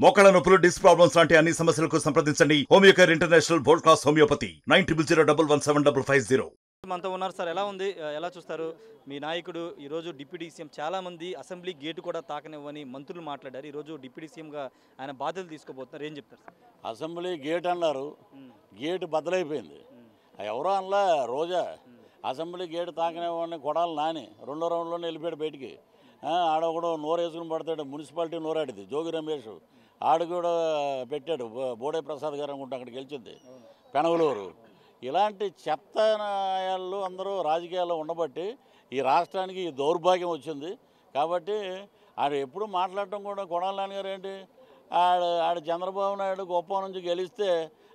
మోకాళ్ళ నొప్పులు, disc problems లాంటి అన్ని సమస్యలకు సంప్రదించండి Homeocare international world class homeopathy 9001175550. మనతో ఉన్నారు సార్. ఎలా ఉంది, ఎలా చూస్తారు? మీ నాయకుడు ఈరోజు డిప్యూటీ సీఎం, చాలామంది అసెంబ్లీ గేటు కూడా తాకనివ్వని మంత్రులు మాట్లాడారు. ఈరోజు డిప్యూటీ సీఎంగా ఆయన బాధ్యతలు తీసుకోబోతున్నారు. ఏం చెప్తారు సార్? అసెంబ్లీ గేట్ అన్నారు, గేటు బద్దలైపోయింది. ఎవరో అనలా రోజా అసెంబ్లీ గేటు తాకనివ్వని కొడాలి నాని రెండో రౌండ్లోనే వెళ్ళిపోయాడు బయటికి. ఆడొకడు నోరు వేసుకుని పడతాడు, మున్సిపాలిటీ నోరాడిది జోగి రమేష్ ఆడు కూడా పెట్టాడు. బోడే ప్రసాద్ గారు అనుకుంటే అక్కడ గెలిచింది పెనగలూరు. ఇలాంటి చెత్త నాయాలు అందరూ రాజకీయాల్లో ఉండబట్టి ఈ రాష్ట్రానికి ఈ దౌర్భాగ్యం వచ్చింది. కాబట్టి ఆడు ఎప్పుడు మాట్లాడటం కూడా కొడాలి నాన్నగారు ఏంటి, ఆడు చంద్రబాబు నాయుడు గొప్ప నుంచి గెలిస్తే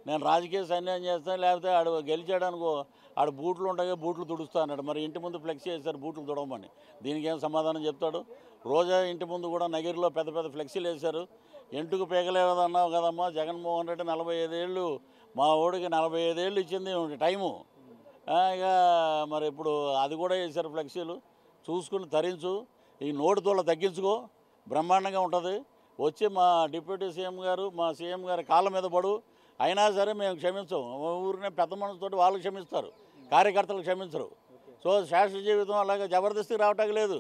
నేను రాజకీయ సన్యాయం చేస్తాను, లేకపోతే ఆడు గెలిచాడనుకో ఆడు బూట్లు ఉంటాయి బూట్లు తుడుస్తా అన్నాడు. మరి ఇంటి ముందు ఫ్లెక్సీ వేశారు బూట్లు తుడవమని, దీనికి ఏం సమాధానం చెప్తాడు? రోజా ఇంటి ముందు కూడా నగిరిలో పెద్ద పెద్ద ఫ్లెక్సీలు వేశారు. ఎంటుకు పేగలేదన్నావు కదమ్మా జగన్మోహన్ రెడ్డి 45 ఏళ్ళు, మా ఓడికి 45 ఏళ్ళు ఇచ్చింది టైము. ఇక మరి ఇప్పుడు అది కూడా వేశారు ఫ్లెక్సీలు. చూసుకుని తరించు, ఈ నోటి తోళ్ళ తగ్గించుకో, బ్రహ్మాండంగా ఉంటుంది. వచ్చి మా డిప్యూటీ సీఎం గారు మా సీఎం గారి కాళ్ళ మీద పడు. అయినా సరే మేము క్షమించం. ఊరినే పెద్ద మనసుతోటి వాళ్ళు క్షమిస్తారు, కార్యకర్తలు క్షమించరు. సో శాశ్వత జీవితం అలాగే జబర్దస్తికి రావటానికి లేదు.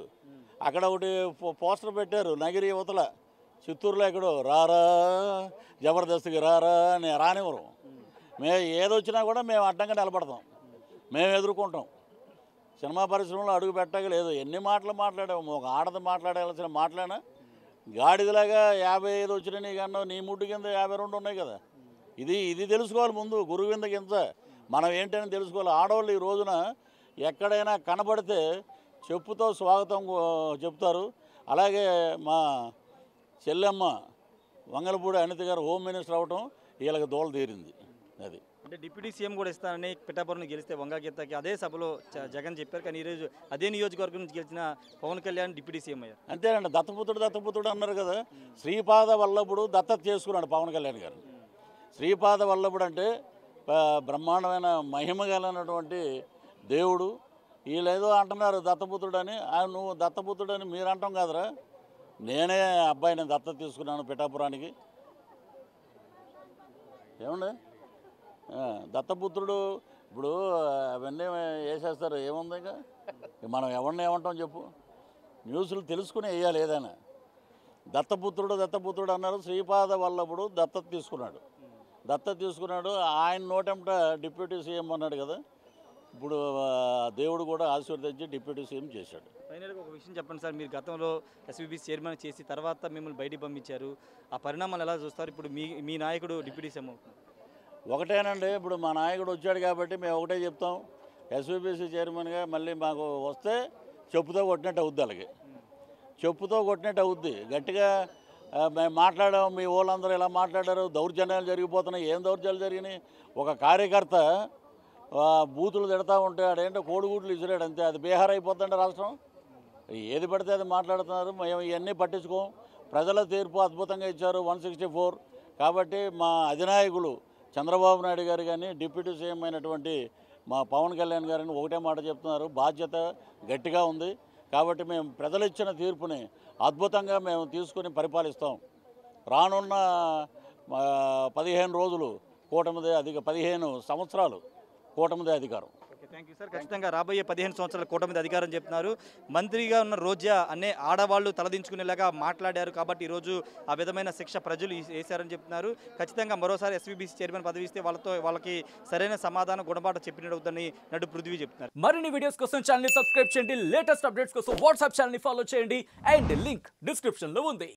అక్కడ ఒకటి పోస్టర్ పెట్టారు నగిరి యువతల, చిత్తూరులో ఎక్కడో రారా జబర్దస్తికి రారా అని రానివ్వరు. మేము ఏదొచ్చినా కూడా మేము అడ్డంగా నిలబడతాం, మేము ఎదుర్కొంటాం. సినిమా పరిశ్రమలో అడుగు పెట్టక లేదు. ఎన్ని మాటలు మాట్లాడాము, ఒక ఆడది మాట్లాడాల్సిన మాట్లాడినా గాడిదలాగా 55 వచ్చినాయి నీకన్నా, నీ ముడ్డు కింద 52 ఉన్నాయి కదా. ఇది తెలుసుకోవాలి ముందు, గురువు కింద కింద మనం ఏంటని తెలుసుకోవాలి. ఆడవాళ్ళు ఈ రోజున ఎక్కడైనా కనబడితే చెప్పుతో స్వాగతం చెప్తారు. అలాగే మా చెల్లెమ్మ వంగలపూడి అనిత గారు హోమ్ మినిస్టర్ అవ్వటం వీళ్ళకి దోల తీరింది. అది అంటే డిప్యూటీ సీఎం కూడా ఇస్తానని పిఠాపురం గెలిస్తే వంగగీతకి అదే సభలో జగన్ చెప్పారు. కానీ ఈరోజు అదే నియోజకవర్గం నుంచి గెలిచిన పవన్ కళ్యాణ్ డిప్యూటీ సీఎం అయ్యారు. అంతేనండి, దత్తపుత్రుడు అన్నారు కదా. శ్రీపాద వల్లభుడు దత్తత చేసుకున్నాడు పవన్ కళ్యాణ్ గారు. శ్రీపాద వల్లభుడు అంటే బ్రహ్మాండమైన మహిమ కలిగినటువంటి దేవుడు. వీళ్ళేదో అంటున్నారు దత్తపుత్రుడని. నువ్వు దత్తపుత్రుడని మీరు అంటాం కాదురా, నేనే అబ్బాయిని దత్తత తీసుకున్నాను పిఠాపురానికి. ఏమండి దత్తపుత్రుడు ఇప్పుడు అవన్నీ వేసేస్తారు, ఏముంది ఇంకా మనం ఎవరిని ఏమంటాం చెప్పు. న్యూస్లు తెలుసుకుని వేయాలి ఏదైనా. దత్తపుత్రుడు అన్నారు. శ్రీపాద వల్లభుడు దత్తత తీసుకున్నాడు. ఆయన నోటెంట డిప్యూటీ సీఎం అన్నాడు కదా. ఇప్పుడు దేవుడు కూడా ఆశీర్వదించి డిప్యూటీ సీఎం చేశాడు. ఫైనల్గా ఒక విషయం చెప్పండి సార్, మీరు గతంలో ఎస్వీబీసీ చైర్మన్ చేసి తర్వాత మిమ్మల్ని బయటికి పంపించారు. ఆ పరిణామాలు ఎలా చూస్తారు? ఇప్పుడు మీ నాయకుడు డిప్యూటీ సీఎం అవుతున్నారు. ఒకటేనండి, ఇప్పుడు మా నాయకుడు వచ్చాడు కాబట్టి మేము ఒకటే చెప్తాం. ఎస్వీబీసీ చైర్మన్గా మళ్ళీ మాకు వస్తే చెప్పుతో కొట్టినట్టు అవుద్ది. అలాగే చెప్పుతో కొట్టినట్టు అవుద్ది. గట్టిగా మేము మాట్లాడాము, మీ వాళ్ళందరూ ఇలా మాట్లాడారు, దౌర్జన్యాలు జరిగిపోతున్నాయి. ఏం దౌర్జన్యాలు జరిగినాయి? ఒక కార్యకర్త బూతులు తిడతా ఉంటే ఆడేంటో కోడిగుడ్లు ఇసిరాడు అంతే, అది బీహార్ అయిపోతుందంటే రాష్ట్రం. ఏది పడితే అది మాట్లాడుతున్నారు. మేము ఇవన్నీ పట్టించుకోం. ప్రజల తీర్పు అద్భుతంగా ఇచ్చారు 164. కాబట్టి మా అధినాయకులు చంద్రబాబు నాయుడు గారు కానీ డిప్యూటీ సీఎం అయినటువంటి మా పవన్ కళ్యాణ్ గారిని ఒకటే మాట చెప్తున్నారు, బాధ్యత గట్టిగా ఉంది. కాబట్టి మేము ప్రజలు ఇచ్చిన తీర్పుని అద్భుతంగా మేము తీసుకుని పరిపాలిస్తాం. రానున్న 15 రోజులు కూటమిదే 15 సంవత్సరాలు కూటమిదే అధికారం. Thank you sir. ఖచ్చితంగా రాబోయే 15 సంవత్సరాల కూటమి అధికారం చెప్తున్నారు. మంత్రిగా ఉన్న రోజా అనే ఆడవాళ్ళు తలదించుకునేలాగా మాట్లాడారు కాబట్టి ఈరోజు ఆ విధమైన శిక్ష ప్రజలు వేశారని చెప్తున్నారు. ఖచ్చితంగా మరోసారి ఎస్వీబీసీ చైర్మన్ పదవి ఇస్తే వాళ్ళకి సరైన సమాధానం గుణపాఠం చెప్పినవుతుందని నడు పృథ్వీ చెప్తున్నారు. మరిన్ని వీడియోస్ కోసం ఛానల్ ని సబ్స్క్రైబ్ చేయండి, లేటెస్ట్ అప్డేట్స్ కోసం వాట్సాప్ ఛానల్ ని ఫాలో చేయండి అండ్ లింక్ డిస్క్రిప్షన్ లో ఉంది.